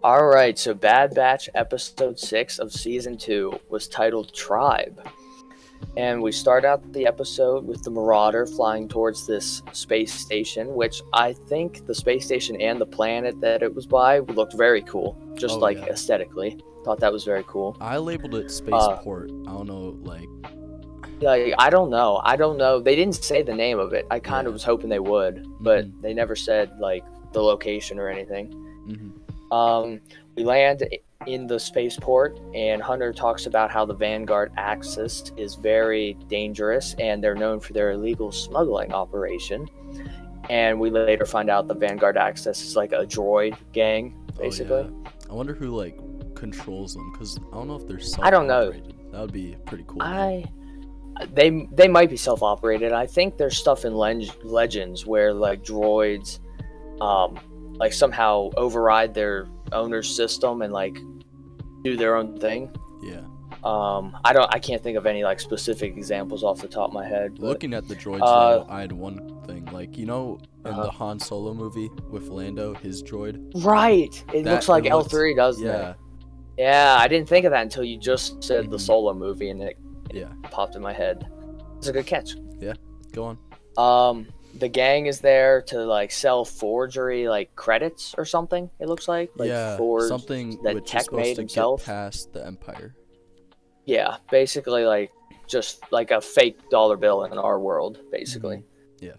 All right, so Bad Batch episode 6 of season 2 was titled Tribe. And we start out the episode with the Marauder flying towards this space station, which I think the space station and the planet that it was by looked very cool, just aesthetically. Thought that was very cool. I labeled it spaceport. I don't know, I don't know. They didn't say the name of it. I kind of was hoping they would, but they never said the location or anything. We land in the spaceport, and Hunter talks about how the Vanguard Axis is very dangerous, and they're known for their illegal smuggling operation. And we later find out the Vanguard Axis is like a droid gang, basically. Oh, yeah. I wonder who controls them, because I don't know if they're self-operated. I don't know. That would be pretty cool. They might be self-operated. I think there's stuff in Legends where droids somehow override their owner's system and do their own thing. Yeah. I can't think of any specific examples off the top of my head. But, looking at the droids, though, I had one thing. In the Han Solo movie with Lando, his droid. Right. It looks like L3, doesn't it? Yeah, I didn't think of that until you just said the Solo movie, and it popped in my head. It's a good catch. Yeah. Go on. The gang is there to sell forgery credits or something. It looks like something that which Tech is supposed made to himself. Get past the Empire. Yeah, basically just a fake dollar bill in our world, basically. Yeah.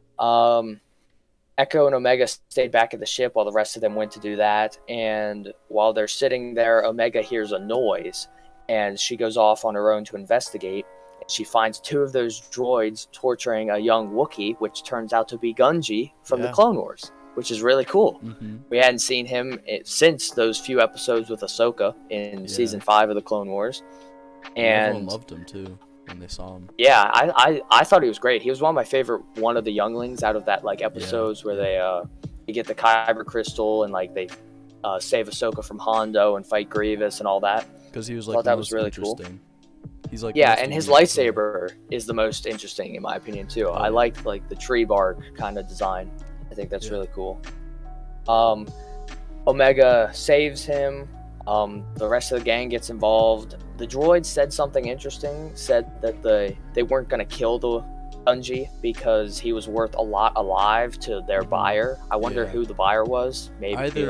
Echo and Omega stayed back at the ship while the rest of them went to do that. And while they're sitting there, Omega hears a noise, and she goes off on her own to investigate. She finds two of those droids torturing a young Wookiee, which turns out to be Gunji from the Clone Wars, which is really cool. We hadn't seen him since those few episodes with Ahsoka in season 5 of the Clone Wars. And everyone loved him too when they saw him. Yeah, I thought he was great. He was one of my favorite one of the younglings out of that episodes where they get the Kyber crystal and they save Ahsoka from Hondo and fight Grievous and all that. Because he was thought that was really cool. He's and his lightsaber is the most interesting in my opinion too. I like the tree bark kind of design. I think that's really cool. Omega saves him. The rest of the gang gets involved. The droid said something interesting. Said that they weren't going to kill the Gunji because he was worth a lot alive to their buyer. I wonder who the buyer was. Maybe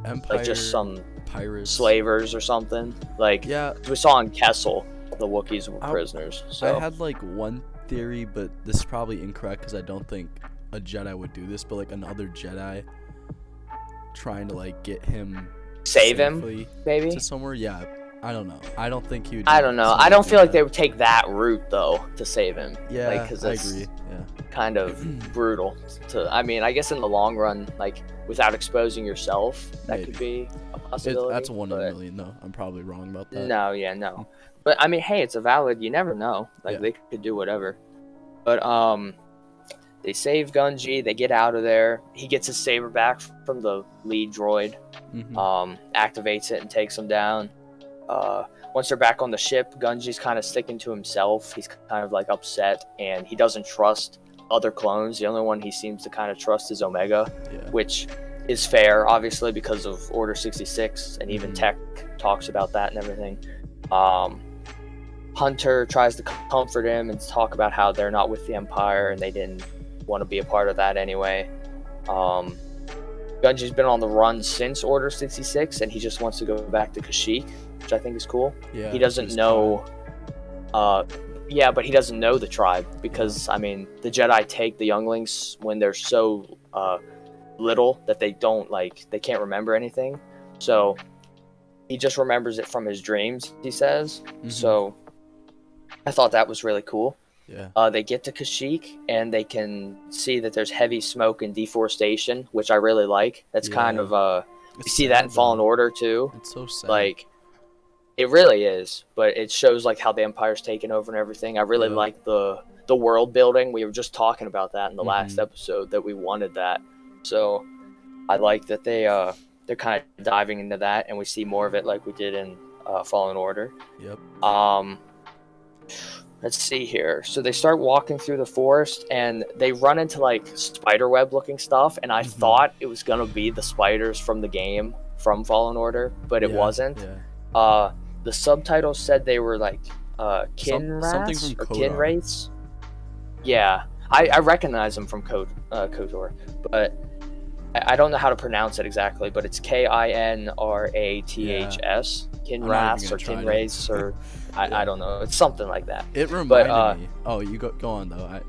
Empire, just some pirates, slavers or something. We saw on Kessel. The Wookiees were prisoners. So I had one theory, but this is probably incorrect because I don't think a Jedi would do this. But another Jedi trying to get him, save him, maybe to somewhere. Yeah, I don't know. I don't think he would. I don't know. I don't feel like they would take that route though to save him. Yeah, because I agree. Yeah, kind of brutal. I guess in the long run, without exposing yourself, that could be a possibility. That's a 1 in a million. No, I'm probably wrong about that. No. But hey, it's a valid. You never know. They could do whatever. But they save Gunji. They get out of there. He gets his saber back from the lead droid. Activates it and takes him down. Once they're back on the ship, Gunji's kind of sticking to himself. He's kind of upset, and he doesn't trust other clones. The only one he seems to kind of trust is Omega, which is fair, obviously, because of Order 66, and even Tech talks about that and everything. Hunter tries to comfort him and talk about how they're not with the Empire and they didn't want to be a part of that anyway. Gunji's been on the run since Order 66, and he just wants to go back to Kashyyyk, which I think is cool. Yeah, he doesn't know... but he doesn't know the tribe because, the Jedi take the younglings when they're so little that they don't, they can't remember anything. So he just remembers it from his dreams, he says. So I thought that was really cool. Yeah. They get to Kashyyyk, and they can see that there's heavy smoke and deforestation, which I really like. That's kind of... you see that in Fallen Order, too. It's so sad. It really is, but it shows how the Empire's taken over and everything. I really like the world building. We were just talking about that in the last episode, that we wanted that. So I like that they're kind of diving into that, and we see more of it like we did in Fallen Order. Yep. Let's see here. So they start walking through the forest, and they run into spider web looking stuff, and I thought it was gonna be the spiders from the game from Fallen Order, but it wasn't. Yeah. The subtitles said they were like Something Kinrass from or KOTOR. Kinrace. Yeah, I recognize them from KOTOR, but I don't know how to pronounce it exactly. But it's Kinraths, Kinrass or Kinrace or I don't know. It's something like that. It reminded me. Oh, you go on though.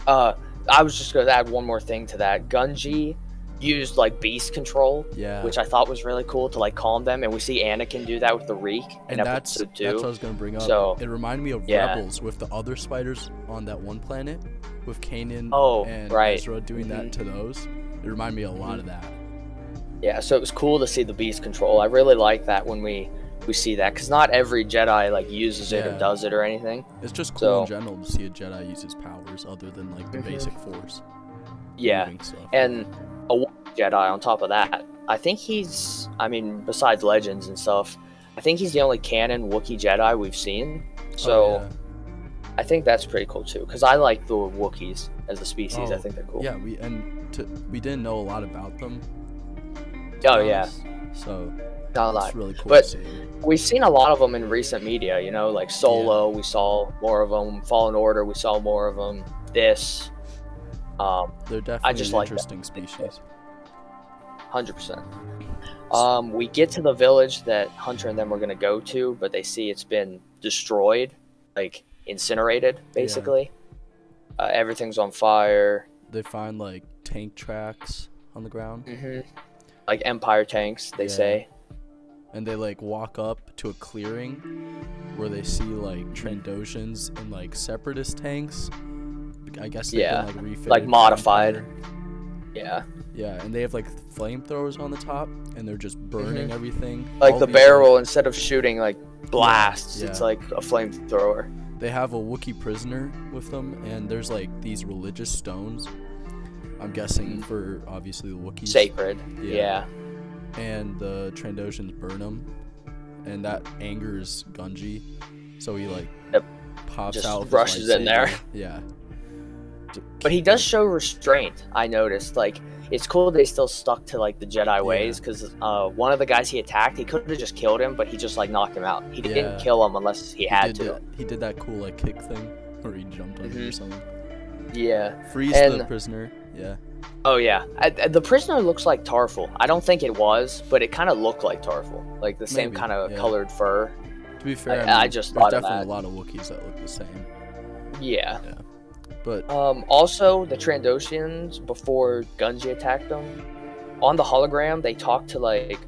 I was just gonna add one more thing to that. Gunji used like beast control, which I thought was really cool to like calm them, and we see Anakin do that with the Reek in episode 2. That's what I was gonna bring up. So it reminded me of Rebels with the other spiders on that one planet, with Kanan and Ezra doing that to those. It reminded me a lot of that. Yeah, so it was cool to see the beast control. I really like that when we see that, because not every Jedi like uses it or does it or anything. It's just cool in general to see a Jedi use his powers other than like the basic Force. Yeah, and a Jedi on top of that. I think besides Legends and stuff, I think he's the only canon Wookiee Jedi we've seen. So I think that's pretty cool too, because I like the Wookiees as a species. I think they're cool. Yeah, we didn't know a lot about them. Oh yeah. So not a lot. It's really cool but to see. We've seen a lot of them in recent media. You know, like Solo, we saw more of them. Fallen Order, we saw more of them. This. They're definitely an interesting species. 100%. We get to the village that Hunter and them were going to go to, but they see it's been destroyed, like incinerated, basically. Everything's on fire. They find like tank tracks on the ground. Like Empire tanks, they say. And they like walk up to a clearing where they see like Trandoshans and like Separatist tanks. I guess they've been like refitted, like modified. Yeah, and they have like flamethrowers on the top, and they're just burning everything. Like all the barrel, instead of shooting like blasts, it's like a flamethrower. They have a Wookiee prisoner with them, and there's like these religious stones. I'm guessing for obviously the Wookiees. Sacred. Yeah. And the Trandoshans burn them, and that angers Gunji, so he like pops just out, rushes in there. Yeah. But he does show restraint, I noticed. Like, it's cool they still stuck to like the Jedi ways, because one of the guys he attacked, he could have just killed him, but he just like knocked him out. He didn't kill him unless he had to. He did that cool like kick thing where he jumped on him or something. Yeah. Freeze the prisoner. Yeah. Oh yeah, the prisoner looks like Tarful. I don't think it was, but it kind of looked like Tarful, like the same kind of colored fur. To be fair, I just thought there's of definitely that. a lot of Wookiees that look the same. Yeah. But also the Trandoshans, before Gunji attacked them, on the hologram they talked to like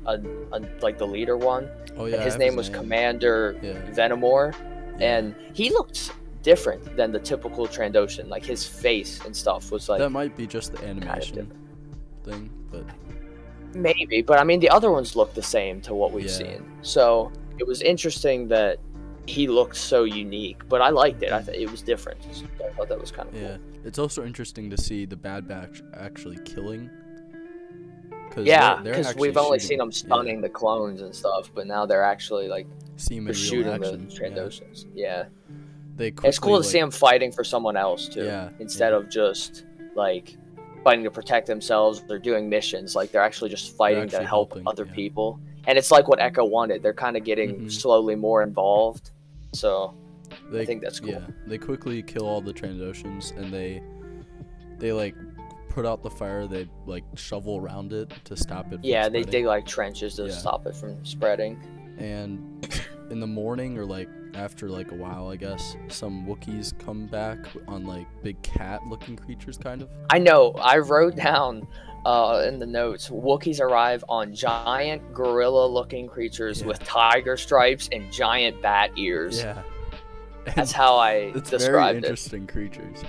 like the leader one. Oh yeah. And his name was Commander Venomore, and he looked different than the typical Trandoshan. Like his face and stuff was like. That might be just the animation thing, but maybe. But I mean, the other ones look the same to what we've seen. So it was interesting that he looked so unique, but I liked it. I thought it was different. So I thought that was kind of cool. It's also interesting to see the Bad Batch actually killing. Because we've only seen them stunning the clones and stuff, but now they're actually like they're shooting action. the Trandoshans. Yeah. Quickly, it's cool to see them fighting for someone else too, instead of just like fighting to protect themselves. They're doing missions, like they're actually just fighting to help other people. And it's like what Echo wanted. They're kind of getting slowly more involved. So I think that's cool. Yeah, they quickly kill all the Trandoshans, and they like put out the fire. They like shovel around it to stop it. Yeah, they dig like trenches to stop it from spreading. And in the morning, or like after like a while, I guess, some Wookiees come back on like big cat-looking creatures, kind of. I know. I wrote down in the notes, Wookiees arrive on giant gorilla-looking creatures with tiger stripes and giant bat ears. Yeah. That's how I described it. Very interesting creatures.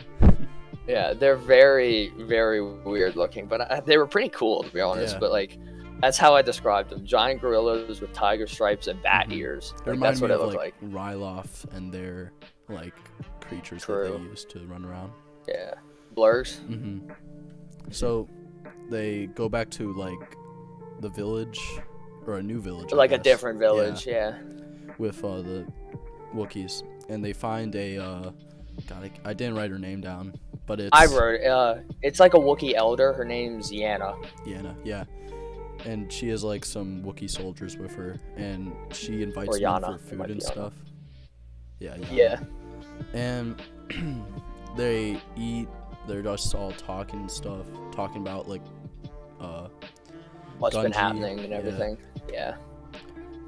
Yeah, they're very, very weird looking, but they were pretty cool, to be honest. But like, that's how I described them: giant gorillas with tiger stripes and bat ears. Like, that's what it looked like. Ryloth and their like creatures that they used to run around. Yeah, blurs. So they go back to like the village, or a new village, like a different village. Yeah. With the Wookiees, and they find a I didn't write her name down, but it's. I wrote it. It's like a Wookiee elder. Her name's Yana. Yana, yeah. and she has like some Wookiee soldiers with her, and she invites Or them Yana. for food and stuff. Yeah. Yeah. And they eat. They're just all talking and stuff, talking about like What's been Gunji, happening and everything. Yeah.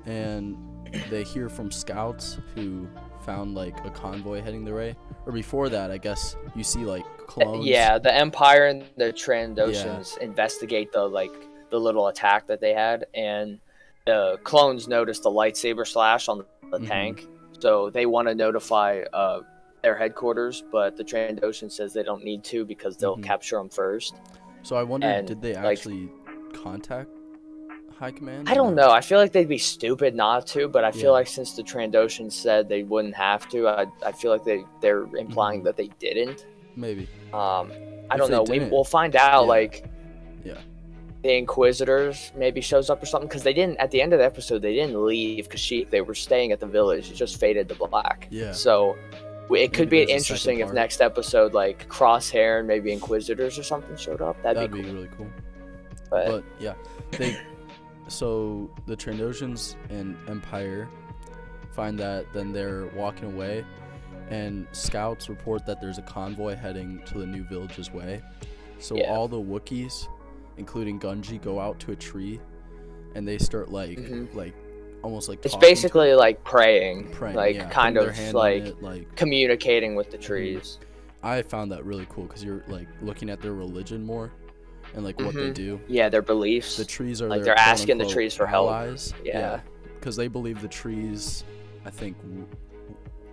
And they hear from scouts who found like a convoy heading their way. Or before that, I guess you see like clones. Yeah, the Empire and the Trandoshans investigate the little attack that they had, and the clones notice the lightsaber slash on the tank, so they want to notify their headquarters, but the Trandoshan says they don't need to because they'll capture them first. So I wonder, did they actually contact High Command? I don't know. I feel like they'd be stupid not to, but I feel like since the Trandoshan said they wouldn't have to, I feel like they're implying that they didn't. Maybe. I don't know. We'll find out. The Inquisitors maybe shows up or something, because they didn't at the end of the episode. They didn't leave because they were staying at the village. It just faded to black. Yeah. So it could be interesting if next episode like Crosshair and maybe Inquisitors or something showed up. That'd be really cool. But yeah, so the Trandoshans and Empire find that, then they're walking away, and scouts report that there's a convoy heading to the new village's way. So all the Wookiees, including Gunji, go out to a tree, and they start like almost like it's basically like praying like kind of like communicating with the trees. I found that really cool because you're like looking at their religion more and like what they do. Yeah, their beliefs. The trees are like they're asking the trees for allies. help. Yeah, because they believe the trees, I think,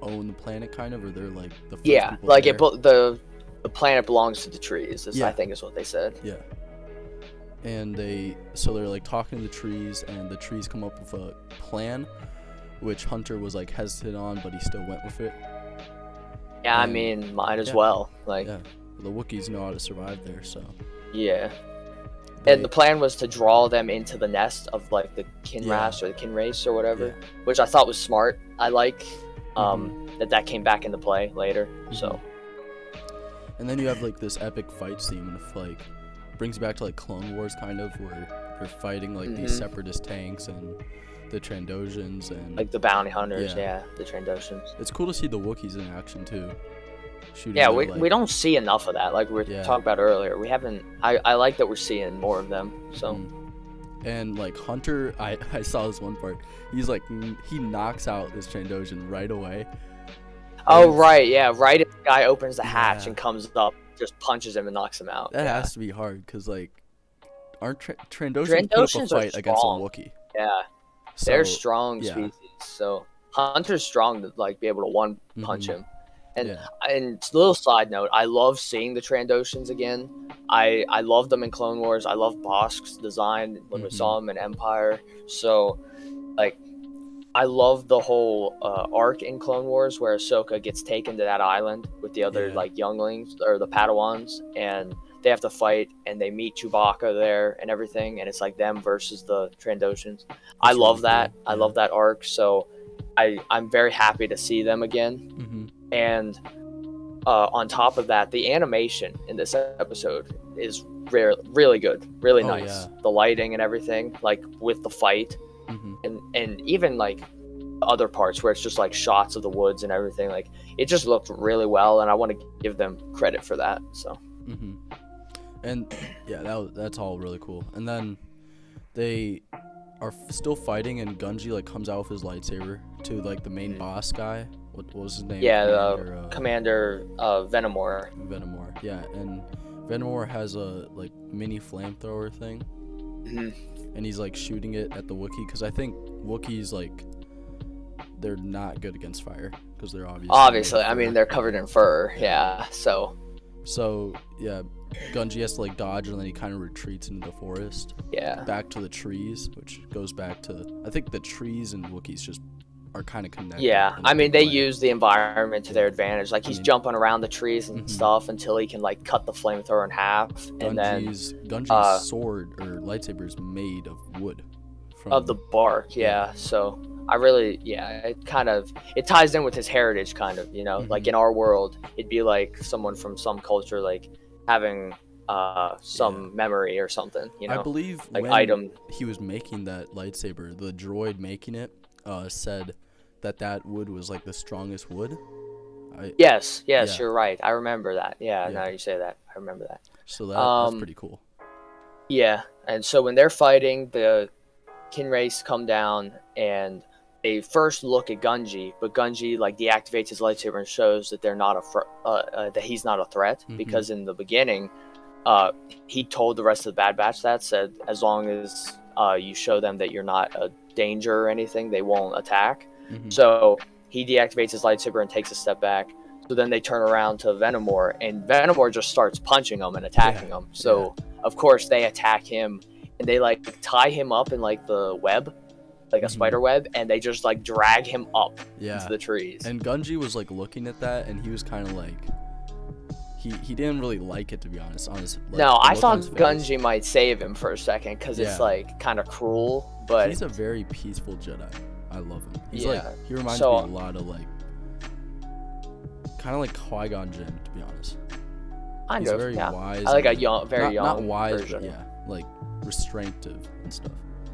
own the planet kind of, or they're like the first people like there. the planet belongs to the trees. I think is what they said. Yeah. And they're like talking to the trees, and the trees come up with a plan, which Hunter was like hesitant on, but he still went with it. Yeah, I mean, might as well. Like, the Wookiees know how to survive there, so. Yeah. And the plan was to draw them into the nest of like the Kinrass or the Kinrace or whatever, which I thought was smart. I like that came back into play later. So. And then you have like this epic fight scene with like. Brings back to like Clone Wars kind of, where they're fighting like these separatist tanks and the Trandoshans and like the bounty hunters, the Trandoshans. It's cool to see the Wookiees in action too. Shooting we don't see enough of that, like we were talking about earlier. We haven't. I like that we're seeing more of them. So. And like Hunter, I saw this one part. He's like he knocks out this Trandoshan right away. Oh right, yeah, right. If the guy opens the hatch and comes up. Just punches him and knocks him out. That has to be hard because like, aren't Trandoshans put up a fight against a Wookiee? Yeah, they're strong species. So Hunter's strong to like be able to one punch him. And little side note, I love seeing the Trandoshans again. I love them in Clone Wars. I love Bosk's design when we saw him in Empire. So like. I love the whole arc in Clone Wars where Ahsoka gets taken to that island with the other like younglings or the Padawans, and they have to fight, and they meet Chewbacca there and everything, and it's like them versus the Trandoshans. I love that. I love that arc. So I'm very happy to see them again. And on top of that, the animation in this episode is really good, really nice. The lighting and everything, like with the fight. And even like other parts where it's just like shots of the woods and everything, like it just looked really well, and I want to give them credit for that. So and that's all really cool. And then they are still fighting, and Gunji like comes out with his lightsaber to like the main boss guy. What was his name? Commander Venomore. Yeah, and Venomore has a like mini flamethrower thing. And he's like shooting it at the Wookiee, because I think Wookiees like they're not good against fire because they're obviously I mean they're covered in fur. So Gunji has to like dodge, and then he kind of retreats into the forest back to the trees, which goes back to I think the trees and Wookiees just are kind of connected. I mean they use the environment to their advantage. Like he's jumping around the trees and stuff until he can like cut the flamethrower in half. Gunji's sword or lightsaber is made of wood. Of the bark, So I really, it ties in with his heritage, kind of, you know. Like in our world, it'd be like someone from some culture like having some memory or something, you know? I believe like when item. he was making that lightsaber, the droid making it said that wood was like the strongest wood. Yes, Yeah. you're right. I remember that. Yeah, now you say that, I remember that. So that's pretty cool. Yeah, and so when they're fighting, the Kinrace come down and they first look at Gunji, but Gunji like deactivates his lightsaber and shows that they're not that he's not a threat, because in the beginning, he told the rest of the Bad Batch that said as long as you show them that you're not a danger or anything, they won't attack. So he deactivates his lightsaber and takes a step back. So then they turn around to Venomore, and Venomore just starts punching them and attacking them. So of course they attack him, and they like tie him up in like the web, like a spider web, and they just like drag him up into the trees. And Gunji was like looking at that, and he was kind of like, he didn't really like it, to be honest. No, I thought Gunji might save him for a second, because it's like kind of cruel, but he's a very peaceful Jedi. I love him. He's like, he reminds me a lot of like, kind of like Qui-Gon Jinn, to be honest. He's very wise. I like a young, very young, not wise, version. But like restraintive and stuff.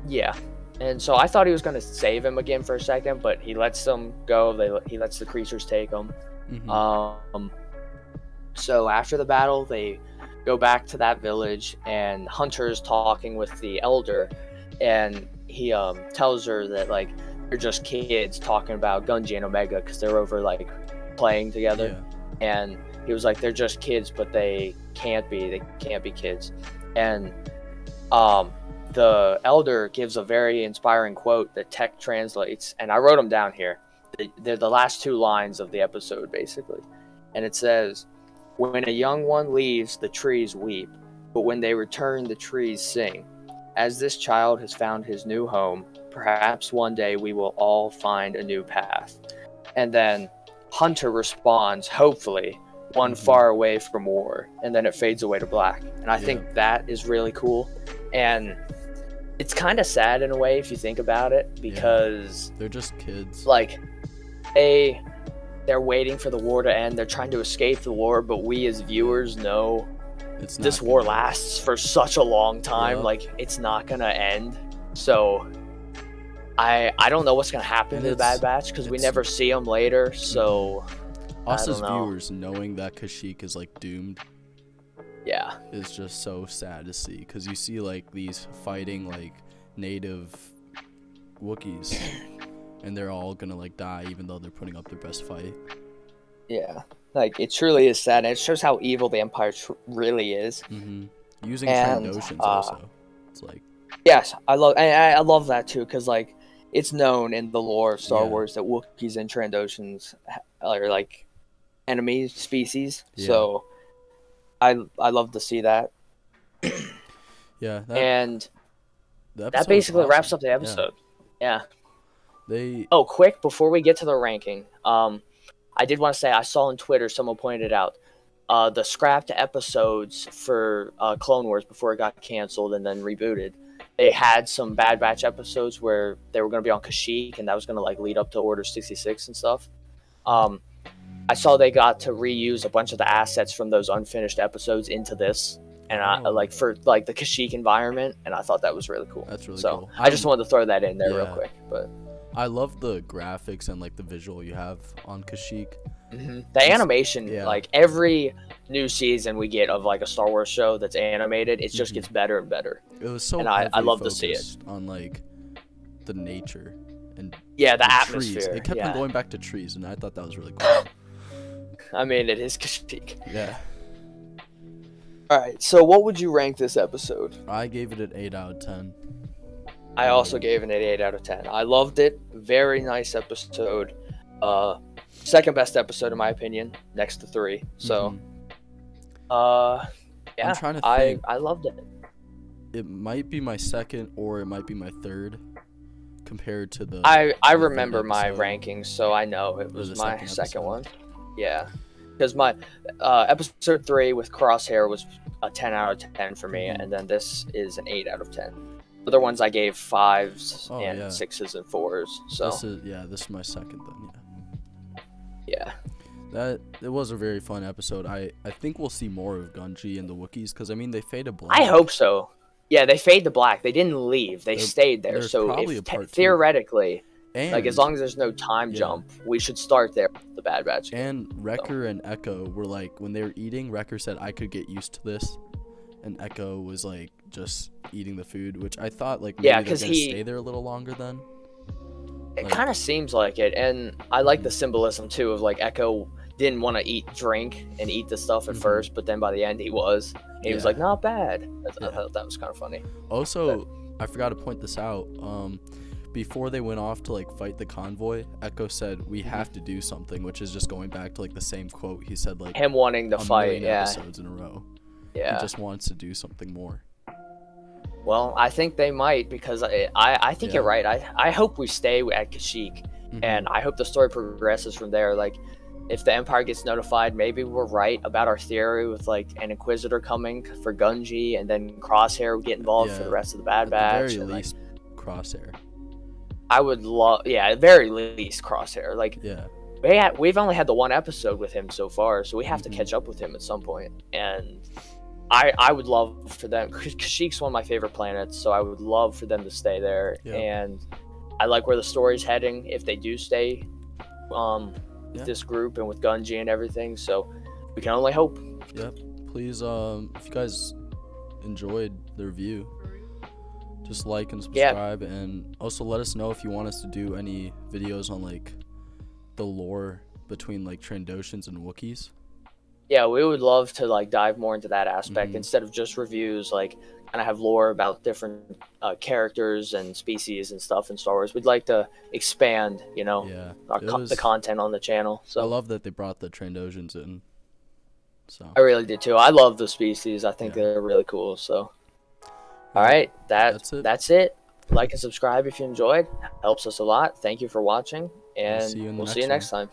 Yeah, and so I thought he was gonna save him again for a second, but he lets them go. He lets the creatures take them. So after the battle, they go back to that village, and Hunter's talking with the elder, and he tells her that like they're just kids talking about Gunji and Omega, because they're over like playing together, and he was like, they're just kids, but they can't be kids. And the elder gives a very inspiring quote that Tech translates, and I wrote them down here. They're the last two lines of the episode, basically. And it says, "When a young one leaves, the trees weep, but when they return, the trees sing. As this child has found his new home, perhaps one day we will all find a new path." And then Hunter responds, "Hopefully, one far away from war," and then it fades away to black. And I think that is really cool. And it's kind of sad in a way if you think about it, because they're just kids. Like they're waiting for the war to end. They're trying to escape the war, but we as viewers know this war lasts for such a long time. Like, it's not gonna end. So I don't know what's gonna happen to the Bad Batch, because we never see them later. So us as viewers knowing that Kashyyyk is like doomed, is just so sad to see, because you see like these fighting like native Wookiees, and they're all gonna like die, even though they're putting up their best fight. Like, it truly is sad, and it shows how evil the Empire really is. Using Trandoshans also, it's like, yes, I love that too, because like it's known in the lore of Star Wars that Wookiees and Trandoshans are like enemy species. So I love to see that. And that basically wraps up the episode. Quick, before we get to the ranking, I did want to say, I saw on Twitter someone pointed out the scrapped episodes for Clone Wars before it got canceled and then rebooted. They had some Bad Batch episodes where they were going to be on Kashyyyk, and that was going to like lead up to Order 66 and stuff. I saw they got to reuse a bunch of the assets from those unfinished episodes into this, and I like for like the Kashyyyk environment, and I thought that was really cool. That's really cool. I just wanted to throw that in there real quick. But I love the graphics and like the visual you have on Kashyyyk. The animation, like every new season we get of like a Star Wars show that's animated, it just gets better and better. It was so, and I love to see it on like the nature and the atmosphere. Trees. It kept on going back to trees, and I thought that was really cool. I mean, it is Kashyyyk. Yeah. All right, so what would you rank this episode? I gave it an 8 out of 10. I also gave it an 8 out of 10. I loved it. Very nice episode. Second best episode in my opinion, next to 3. So, I'm trying to think. I loved it. It might be my second, or it might be my third, compared to the. I remember my rankings, so I know it was my second one. Yeah, because my episode 3 with Crosshair was a 10 out of 10 for me, and then this is an 8 out of 10. Other ones I gave 5s and 6s and 4s. So this is my second then. Yeah. It was a very fun episode. I think we'll see more of Gunji and the Wookiees because I mean they fade to black. I hope so. Yeah, they fade to black. They didn't leave. They stayed there. There's So probably if a part two. theoretically, And like as long as there's no time jump, we should start there. The Bad Batch. And Wrecker and Echo were like, when they were eating, Wrecker said, I could get used to this. And Echo was like, just eating the food, which I thought, like, maybe they're going to stay there a little longer then. It kind of seems like it. And I like the symbolism, too, of like Echo didn't want to drink and eat the stuff at first, but then by the end he was. And he was like, not bad. I thought that was kind of funny. Also, I forgot to point this out. Before they went off to like fight the convoy, Echo said we have to do something, which is just going back to like the same quote he said, like him wanting to fight episodes in a row. He just wants to do something more. Well, I think they might, because I think you're right. I hope we stay at Kashyyyk, and I hope the story progresses from there. Like, if the Empire gets notified, maybe we're right about our theory with like an Inquisitor coming for Gunji, and then Crosshair would get involved for the rest of the Bad Batch. At the very least, Crosshair. I would love, at very least Crosshair. Like, we've only had the one episode with him so far, so we have to catch up with him at some point. And I would love for them. Kashyyyk's one of my favorite planets, so I would love for them to stay there. And I like where the story's heading if they do stay with this group and with Gunji and everything. So we can only hope. Yep. Please, if you guys enjoyed the review, just like and subscribe, and also let us know if you want us to do any videos on like the lore between like Trandoshans and Wookiees. Yeah, we would love to like dive more into that aspect instead of just reviews. Like, kind of have lore about different characters and species and stuff in Star Wars. We'd like to expand, the content on the channel. So I love that they brought the Trandoshans in. So I really did too. I love the species. I think they're really cool. So, all right, that's it. Like and subscribe if you enjoyed. Helps us a lot. Thank you for watching, and we'll see you next time.